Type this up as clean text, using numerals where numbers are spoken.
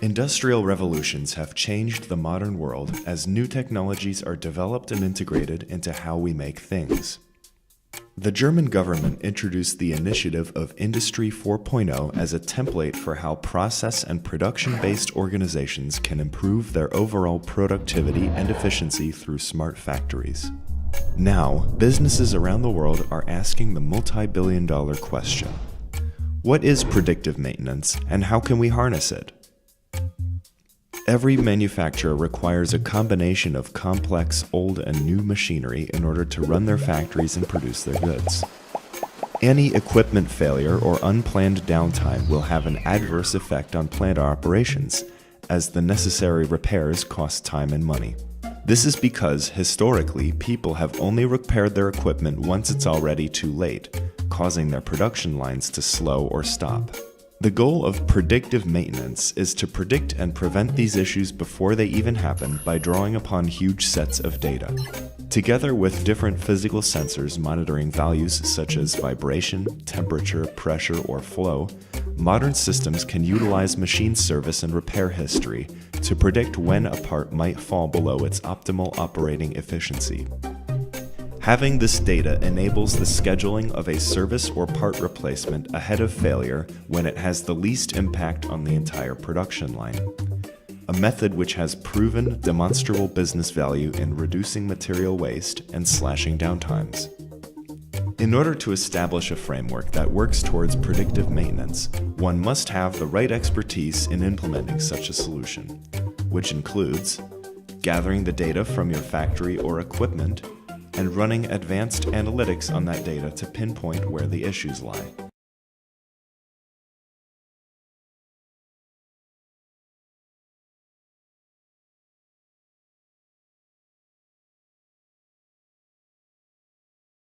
Industrial revolutions have changed the modern world as new technologies are developed and integrated into how we make things. The German government introduced the initiative of Industry 4.0 as a template for how process and production-based organizations can improve their overall productivity and efficiency through smart factories. Now, businesses around the world are asking the multi-billion-dollar question: what is predictive maintenance and how can we harness it? Every manufacturer requires a combination of complex old and new machinery in order to run their factories and produce their goods. Any equipment failure or unplanned downtime will have an adverse effect on plant operations, as the necessary repairs cost time and money. This is because, historically, people have only repaired their equipment once it's already too late, causing their production lines to slow or stop. The goal of predictive maintenance is to predict and prevent these issues before they even happen by drawing upon huge sets of data. Together with different physical sensors monitoring values such as vibration, temperature, pressure, or flow, modern systems can utilize machine service and repair history to predict when a part might fall below its optimal operating efficiency. Having this data enables the scheduling of a service or part replacement ahead of failure when it has the least impact on the entire production line, a method which has proven demonstrable business value in reducing material waste and slashing downtimes. In order to establish a framework that works towards predictive maintenance, one must have the right expertise in implementing such a solution, which includes gathering the data from your factory or equipment and running advanced analytics on that data to pinpoint where the issues lie.